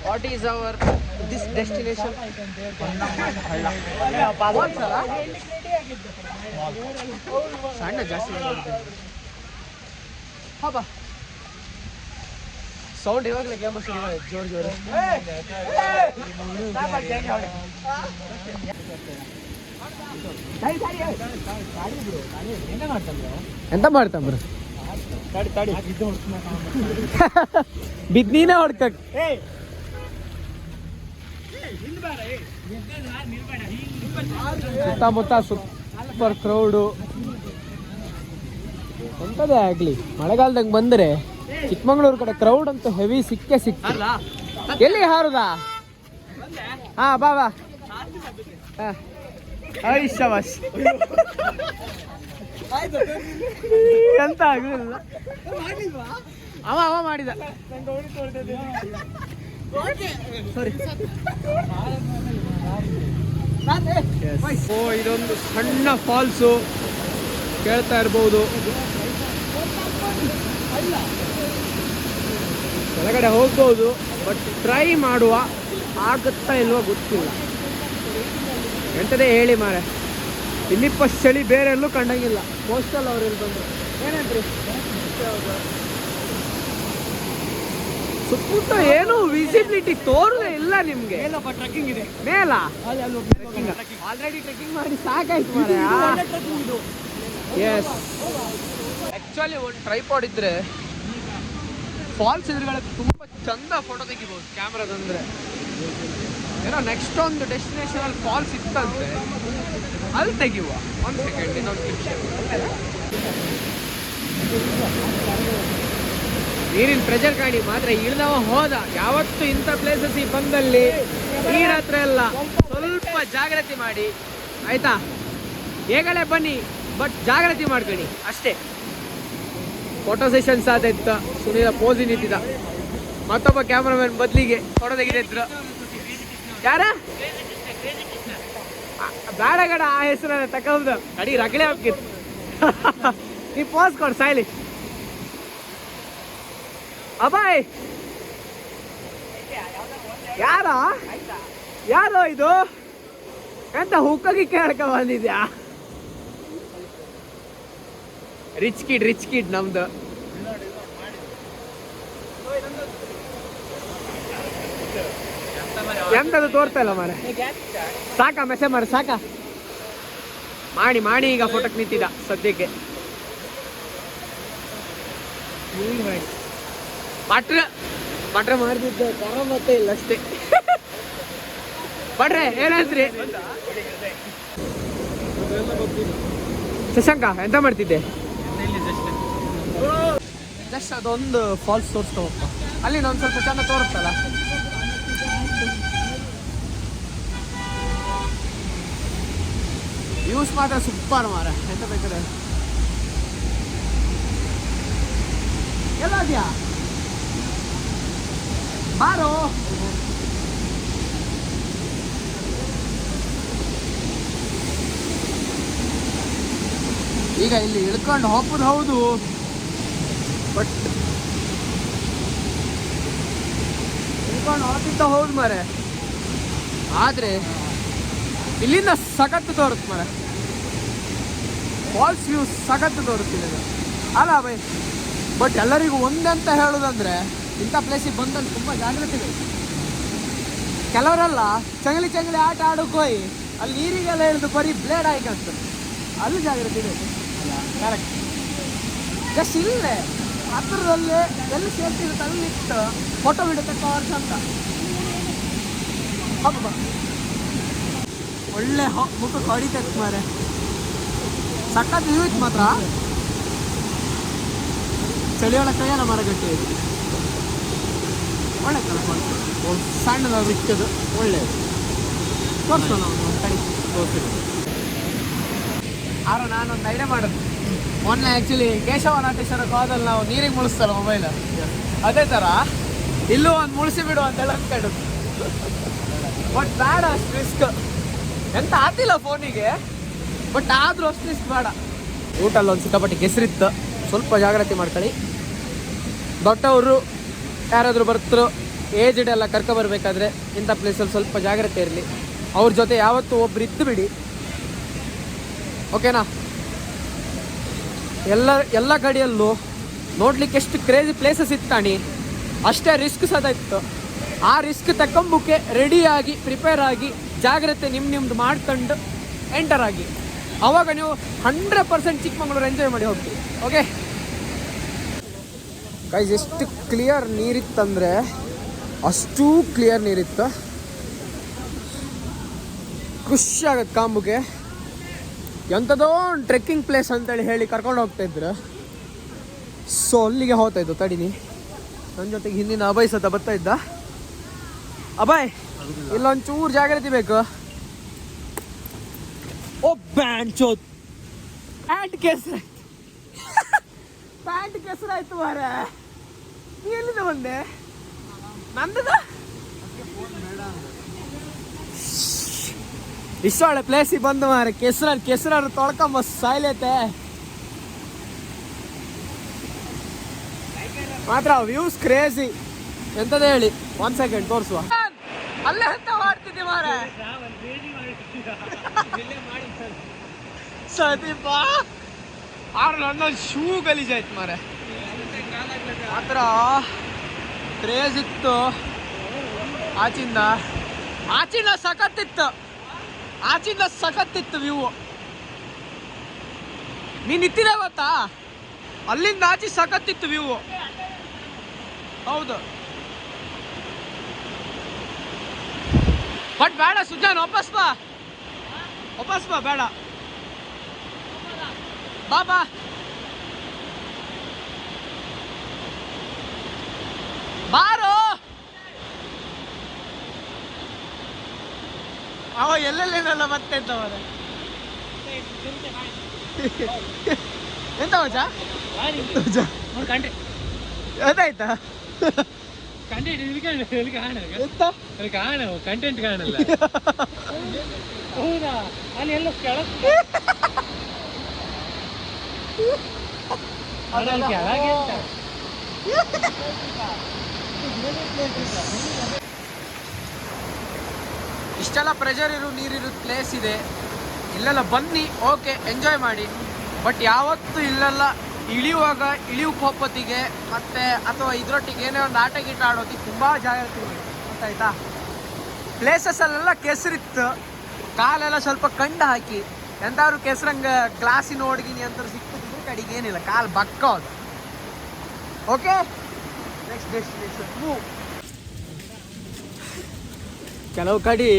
What is our this destination? ಸಣ್ಣ ಜಾಸ್ತಿ ಹಬ್ಬ ಸೌಂಡ್ ಇವಾಗಲೇ ಗೇಮ್ ಜೋರು ಜೋರು. ಎಂತ ಮಾಡ್ತಾಂಬ್ರ ಬಿದ್ ನೀನೇ ಹೊಡ್ಕಕ್. ಸುತ್ತಮುತ್ತ ಸೂಪರ್ ಕ್ರೌಡು. ಎಂತದೇ ಆಗ್ಲಿ ಮಳೆಗಾಲದಾಗ ಬಂದ್ರೆ ಚಿಕ್ಕಮಂಗ್ಳೂರ್ ಕಡೆ ಕ್ರೌಡ್ ಅಂತೂ ಹೆವಿ ಸಿಕ್ಕೇ ಸಿಕ್ತಲ್ಲ. ಎಲ್ಲಿ ಹಾರುದಾ? ಹಾ ಬಾ ಬಾ. ಐಶಾಬಾಷ್ ಎಂತ ಆಗಲಿಲ್ಲ. ಅವ ಮಾಡಿದ. ಸಾರಿ. ಓ ಇದೊಂದು ಸಣ್ಣ ಫಾಲ್ಸು ಕೇಳ್ತಾ ಇರ್ಬೋದು. ಕೆಳಗಡೆ ಹೋಗ್ಬೋದು, ಬಟ್ ಟ್ರೈ ಮಾಡುವ ಆಗುತ್ತಾ ಇಲ್ವೋ ಗೊತ್ತಿಲ್ಲ. ಎಂಟದೇ ಹೇಳಿ ಮಾರೆ, ಇಲ್ಲಿಪ್ಪ ಚಳಿ ಬೇರೆ ಎಲ್ಲೂ ಕಂಡಂಗಿಲ್ಲ. ಕೋಸ್ಟಲ್ ಅವ್ರು ಇಲ್ಲಿ ಬಂದರು ಏನೇನ್ರಿ ಸುತ್ತಮುತ್ತ ಏನು ವಿಸಿಬಿಲಿಟಿ ತೋರದೇ ಇಲ್ಲ ನಿಮ್ಗೆ. ಟ್ರೆಕ್ಕಿಂಗ್ ಇದೆ ಮೇಲ, ಆಲ್ರೆಡಿ ಟ್ರೆಕ್ಕಿಂಗ್ ಮಾಡಿ ಸಾಕಾಯ್ತು ಮಾರೆ. ಎಸ್, ಆಕ್ಚುಲಿ ಒಂದು ಟ್ರೈಪಾಡ್ ಇದ್ರೆ ಫಾಲ್ಸ್ ಎದುರುಗಡೆ ತುಂಬ ಚಂದ ಫೋಟೋ ತೆಗಿಬೋದು ಕ್ಯಾಮ್ರಾದಂದ್ರೆ. ಏನೋ ನೆಕ್ಸ್ಟ್ ಒಂದು ಡೆಸ್ಟಿನೇಷನ್ ಅಲ್ಲಿ ಫಾಲ್ಸ್ ಇತ್ತಂತೆ, ಅಲ್ಲಿ ತೆಗಿಯುವ. ಒಂದು ಸೆಕೆಂಡ್, ಇನ್ನೊಂದು ನಿಮಿಷ. ನೀರಿನ ಪ್ರೆಷರ್ ಕಾಣಿ ಮಾತ್ರ ಇಳಿದವ ಹೋದ. ಯಾವತ್ತು ಇಂಥ ಪ್ಲೇಸಸ್ ಬಂದಲ್ಲಿ ನೀರ ಹತ್ರ ಎಲ್ಲ ಸ್ವಲ್ಪ ಜಾಗ್ರತೆ ಮಾಡಿ ಆಯ್ತಾ. ಹೇಗಳೆ ಬನ್ನಿ, ಬಟ್ ಜಾಗ್ರತೆ ಮಾಡ್ಕೊಳ್ಳಿ ಅಷ್ಟೇ. ಫೋಟೋ ಸೆಷನ್ಸ್ ಆದೈತ, ಸುನೀಲ ಪೋಸಿ ನಿಂತಿದ್ದ, ಮತ್ತೊಬ್ಬ ಕ್ಯಾಮ್ರಾಮನ್ ಬದ್ಲಿಗೆ ಫೋಟೋ ತೆಗಿತಿದ್ರು. ಯಾರ ಬೇಡಗಡ ಆ ಹೆಸರನ್ನ ತಗೊಂಡು ಕಡಿ ರಗಳೆ ಹೋಗಿತ್ತು. ನೀ ಪೋಸ್ ಕೊಡು ಸಾಯ್ಲಿ. ಅಬಾಯ್ ಯಾರೋ ಇದು ಎಂತ ಹುಕ್ಕಿ ಕೇಳಕ ಬಂದಿದ್ಯಾ? ರಿಚ್ ಕಿಡ್ ನಮ್ದು. ಎಂತದು ತೋರ್ತಾ ಇಲ್ಲ ಮಾರೆ. ಸಾಕ ಮೆಸೇಜ್ ಮಾರ, ಸಾಕ ಮಾಡಿ ಈಗ ಫೋಟೋಕ್ಕೆ ನಿಂತಿದ್ದ ಸದ್ಯಕ್ಕೆ. ಮಟ್ರೆ ಮಾಡ್ತಿದ್ದ ಕರ ಮತ್ತೆ ಇಲ್ಲ ಅಷ್ಟೇ. ಬಡ್ರೆ ಏನಂದ್ರಿ ಶಶಾಂಕ? ಎಂತ ಮಾಡ್ತಿದ್ದೆ? ಜಸ್ಟ್ ಅದೊಂದು ಫಾಲ್ಸ್ ತೋರಿಸ್ತಾ ಹೋಗ್ತಾ, ಅಲ್ಲಿ ಒಂದು ಸ್ವಲ್ಪ ಚೆಂದ ತೋರಿಸ್ತಲ್ಲ. ವ್ಯೂಸ್ ಮಾತ್ರ ಸೂಪರ್ ಮಾರ. ಎಂತ ಬೇಕಾದ್ರೆ ಎಲ್ಲ ಇದೆಯಾ ಬಾರೋ. ಈಗ ಇಲ್ಲಿ ಇಳ್ಕೊಂಡು ಹೋಗೋದು ಹೌದು, ಬಟ್ ಇಳ್ಕೊಂಡು ಹೋಗ್ತಿದ್ದ ಹೌದು ಮಾರೆ. ಆದ್ರೆ ಇಲ್ಲಿಂದ ಸಖತ್ತು ತೋರುತ್ತೆ ಮಾರೆ. ಫಾಲ್ಸ್ ವ್ಯೂ ಸಖತ್ತು ತೋರುತ್ತಿದೆ ಅಲ್ಲ ಬೈ. ಬಟ್ ಎಲ್ಲರಿಗೂ ಒಂದಂತ ಹೇಳೋದಂದ್ರೆ, ಇಂಥ ಪ್ಲೇಸಿಗೆ ಬಂದಂತ ತುಂಬ ಜಾಗ್ರತೆ ಬೇಕು. ಕೆಲವರೆಲ್ಲ ಚಂಗಲಿ ಆಟ ಆಡೋಕೋಯಿ ಅಲ್ಲಿ ನೀರಿಗೆಲ್ಲ ಇಳಿದು ಬರೀ ಬ್ಲೇಡ್ ಆಯ್ಕಾಗ್ತದೆ. ಅಲ್ಲಿ ಜಾಗ್ರತೆ ಬೇಕು. ಕರೆಕ್ಟ್. ಜಸ್ಟ್ ಇಲ್ಲೇ ಹತ್ತಿರದಲ್ಲಿ ಎಲ್ಲಿ ಸೇಫ್ಟಿ ಇರುತ್ತೆ ಅಲ್ಲಿ ಇಟ್ಟು ಫೋಟೋ ವಿಡಿಯೋ ತಕ್ಕೋರ್ಸ್ ಅಂತ. ಹಬ್ಬ ಒಳ್ಳೆ ಮುಖಕ್ಕೆ ಹೊಡಿತೈತೆ ಮಾರೆ. ಸಖತ್ ವ್ಯೂ ಇತ್ತು ಮಾತ್ರ. ಚಳಿಯೊಳಗೆ ಕೈಯಲ್ಲ ಮರಗಟ್ಟಿ ಒಳ್ಳೆ ಸಣ್ಣದ ಬಿಟ್ಟದು ಒಳ್ಳೆಯದು. ತೋರಿಸೋಣ ಒಂದು ಕಡೆ ತೋರಿಸಿದ್ದು. ಆರೋ ನಾನೊಂದು ಐಡಿಯಾ ಮಾಡೋದು. ಮೊನ್ನೆ ಆ್ಯಕ್ಚುಲಿ ಕೇಶವನಾಟೇಶ್ವರ ಕಾದಲ್ಲಿ ನಾವು ನೀರಿಗೆ ಮುಳಿಸ್ತಲ್ಲ ಮೊಬೈಲ್, ಅದೇ ಥರ ಇಲ್ಲೂ ಒಂದು ಮುಳಿಸಿ ಬಿಡು ಅಂತೆಲ್ಲ ಅಂದ್ಕೊಂಡು. ಬಟ್ ಬೇಡ ಅಷ್ಟು ರಿಸ್ಕ್. ಎಂತ ಆಗ್ತಿಲ್ಲ ಫೋನಿಗೆ, ಬಟ್ ಆದರೂ ಅಷ್ಟು ರಿಸ್ಕ್ ಬೇಡ. ಊಟಲ್ಲಿ ಒಂದು ಸಿಕ್ಕಾಪಟ್ಟೆ ಕೆಸರಿತ್ತು, ಸ್ವಲ್ಪ ಜಾಗ್ರತೆ ಮಾಡ್ಕೊಳ್ಳಿ. ದೊಡ್ಡವರು ಯಾರಾದರೂ ಬರ್ತಾರೋ ಏಜ್ಡ್ ಎಲ್ಲ ಕರ್ಕೊಬರ್ಬೇಕಾದ್ರೆ ಇಂಥ ಪ್ಲೇಸಲ್ಲಿ ಸ್ವಲ್ಪ ಜಾಗ್ರತೆ ಇರಲಿ. ಅವ್ರ ಜೊತೆ ಯಾವತ್ತೂ ಒಬ್ರು ಇದ್ದು ಬಿಡಿ, ಓಕೆನಾ? ಎಲ್ಲ ಕಡೆಯಲ್ಲೂ ನೋಡ್ಲಿಕ್ಕೆ ಎಷ್ಟು ಕ್ರೇಜಿ ಪ್ಲೇಸಸ್ ಇತ್ತಾಣಿ, ಅಷ್ಟೇ ರಿಸ್ಕ್ ಸದಾ ಇತ್ತು. ಆ ರಿಸ್ಕ್ ತಕೊಂಬಕ್ಕೆ ರೆಡಿಯಾಗಿ ಪ್ರಿಪೇರ್ ಆಗಿ ಜಾಗ್ರತೆ ನಿಮ್ದು ಮಾಡ್ಕೊಂಡು ಎಂಟರ್ ಆಗಿ, ಅವಾಗ ನೀವು 100% ಚಿಕ್ಕಮಗಳೂರು ಎಂಜಾಯ್ ಮಾಡಿ ಹೋಗ್ತೀವಿ. ಓಕೆ ಗೈಸ್, ಎಷ್ಟು ಕ್ಲಿಯರ್ ನೀರಿತ್ತಂದರೆ ಅಷ್ಟೂ ಕ್ಲಿಯರ್ ನೀರಿತ್ತು. ಖುಷಿ ಆಗತ್ತೆ ಕಾಂಬುಗೆ. ಎಂಥದೋ ಒಂದು ಟ್ರೆಕ್ಕಿಂಗ್ ಪ್ಲೇಸ್ ಅಂತೇಳಿ ಹೇಳಿ ಕರ್ಕೊಂಡು ಹೋಗ್ತಾಯಿದ್ರು. ಸೊ ಅಲ್ಲಿಗೆ ಹೋಗ್ತಾಯಿದ್ದು. ತಡೀನಿ, ನನ್ನ ಜೊತೆಗೆ ಹಿಂದಿನ ಅಭಯ್ ಸತ ಬರ್ತಾ ಇದ್ದ. ಅಭಯ್, ಇಲ್ಲೊಂಚೂರು ಜಾಗ್ರತೆ ಬೇಕು. ಓ ಬ್ಯಾಂಡ್ ಚೋತ್, ಪ್ಯಾಂಟ್ ಕೆಸರಾಯ್ತು ಮಾರ. ನೀ ಎಲ್ಲಿಂದ ಬಂದೆ? ನಂದದ ಇಷ್ಟ ಒಳ್ಳೆ ಪ್ಲೇಸಿಗೆ ಬಂದು ಮಾರ. ಕೆಸರಾರು ತೊಳ್ಕೊಂಬ ಸಾಯ್ಲೈತೆ ಮಾತ್ರ. ವ್ಯೂಸ್ ಕ್ರೇಜಿ ಎಂತದ ಹೇಳಿ. 1 ಸೆಕೆಂಡ್ ತೋರಿಸುವ. ಅಲ್ಲೇ ಅಂತ ಮಾಡ್ತಿದ್ದೆ ಮಾರ. ಸದೀಪ ನನ್ನ ಶೂ ಗಲೀಜಾಯ್ತು ಮಾರ. ಮಾತ್ರ ಕ್ರೇಜ್ ಇತ್ತು. ಆಚಿಂದ ಸಖತ್ತಿತ್ತು ವ್ಯೂ. ನೀನ್ ನಿಂತಿದೆ ಗೊತ್ತಾ? ಅಲ್ಲಿಂದ ಆಚೆ ಸಖತ್ತಿತ್ತು ವ್ಯೂ. ಹೌದು, ಬಟ್ ಬೇಡ ಸುಜಾನ್, ವಾಪಸ್ ಬಾ ಬೇಡ. ಬಾ ಬಾರೋ. ಅವ ಎಲ್ಲೆಲ್ಲೇನಲ್ಲ ಮತ್ತೆ ಎಂತವರ ಎಂತ ಮಜಾ ಅದಾಯ್ತಾ? ಕಂಟೆಂಟ್ ಕಾಣಲ್ಲ. ಹೌದಾ? ಅಲ್ಲಿ ಎಲ್ಲ ಇಷ್ಟೆಲ್ಲ ಪ್ರೆಷರ್ ನೀರಿರೋ ಪ್ಲೇಸ್ ಇದೆ. ಇಲ್ಲೆಲ್ಲ ಬನ್ನಿ, ಓಕೆ, ಎಂಜಾಯ್ ಮಾಡಿ. ಬಟ್ ಯಾವತ್ತು ಇಲ್ಲೆಲ್ಲ ಇಳಿಯುವ ಹೊತ್ತಿಗೆ ಮತ್ತೆ ಅಥವಾ ಇದರೊಟ್ಟಿಗೆ ಏನೇ ಒಂದು ಆಟ ಗೀಟ ಆಡೋದಿಕ್ಕೆ ತುಂಬ ಜಾಗ್ರತೆ ಗೊತ್ತಾಯ್ತಾ? ಪ್ಲೇಸಸ್ಸಲ್ಲೆಲ್ಲ ಕೆಸರಿತ್ತು. ಕಾಲೆಲ್ಲ ಸ್ವಲ್ಪ ಕಂಡು ಹಾಕಿ. ಎಂತಾದ್ರು ಕೆಸರಂಗೆ ಗ್ಲಾಸಿನ ಹೊಡ್ಗಿನಿ ಅಂತ ಸಿಕ್ಕಿದ್ರೆ ಕಡೆಗೆ ಏನಿಲ್ಲ, ಕಾಲು ಬಕ್ಕೋದು. Okay, next destination move. ಕೆಲವು ಕಡೆ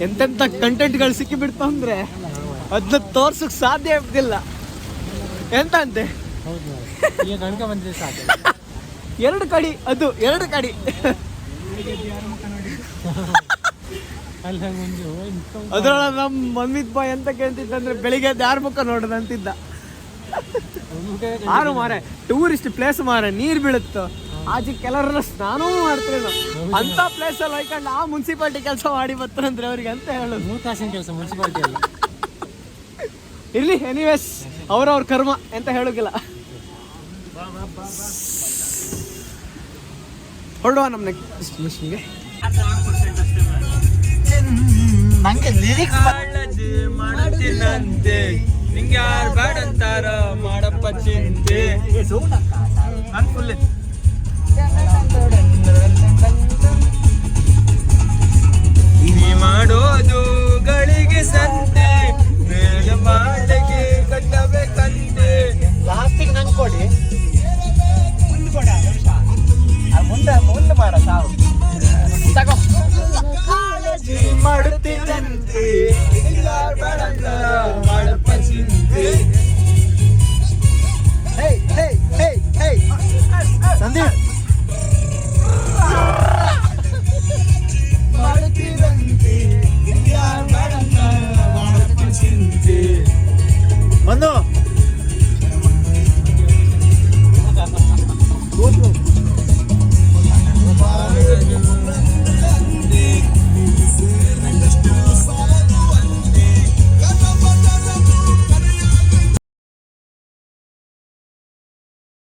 ಎಂತೆಂಥ ಕಂಟೆಂಟ್ಗಳು ಸಿಕ್ಕಿಬಿಡ್ತು ಅಂದರೆ ಅದನ್ನ ತೋರ್ಸಕ್ಕೆ ಸಾಧ್ಯ ಇರ್ತಿಲ್ಲ. ಎಂತ ಅಂತೆ? ಎರಡು ಕಡೆ ಅದ್ರೊಳಗೆ ನಮ್ಮ ಮಮ್ಮಿದ್ ಬಾಯ್ ಎಂತ ಕೇಳ್ತಿತ್ತಂದ್ರೆ ಬೆಳಿಗ್ಗೆ ಯಾರ ಮುಖ ನೋಡೋದು ಅಂತಿದ್ದ. ಆರು ಮಾರೆ ಟೂರಿಸ್ಟ್ ಪ್ಲೇಸ್ ಮಾರೆ, ನೀರ್ ಬೀಳುತ್ತೋ ಆಚೆ ಕೆಲವರೆಲ್ಲ ಸ್ನಾನವೂ ಮಾಡ್ತಾರೆ. ಅಂತ ಪ್ಲೇಸ್ ಅಲ್ಲಿ ಹೋಯ್ಕೊಂಡು ಆ ಮುನ್ಸಿಪಾಲ್ಟಿ ಕೆಲಸ ಮಾಡಿ ಬರ್ತಾರಂದ್ರೆ ಅವ್ರಿಗೆ ಅಂತ ಹೇಳೋದು. 3 ತಾಸಿನ ಕೆಲಸ ಮುನ್ಸಿಪಾಲ್ಟಿ ಅಲ್ಲ. ಇರ್ಲಿ, ಎನಿವೇಸ್ ಅವ್ರವ್ರ ಕರ್ಮ ಅಂತ ಹೇಳೋಗಿಲ್ಲ. ಹೊರಡುವ ನಮ್ಮ ನೆಕ್ಸ್ಟ್ ಮಿಷನ್ಗೆ. ನಂಗೆ ಲಿರಿಕ್ಸ್ ಮಾಡ್ತೀನಂತೆ, ನಿಂಗೆ ಯಾರು ಬೇಡ ಅಂತಾರ ಮಾಡಪ್ಪ ಚಿಂತೆ. ನಾನು ಫುಲ್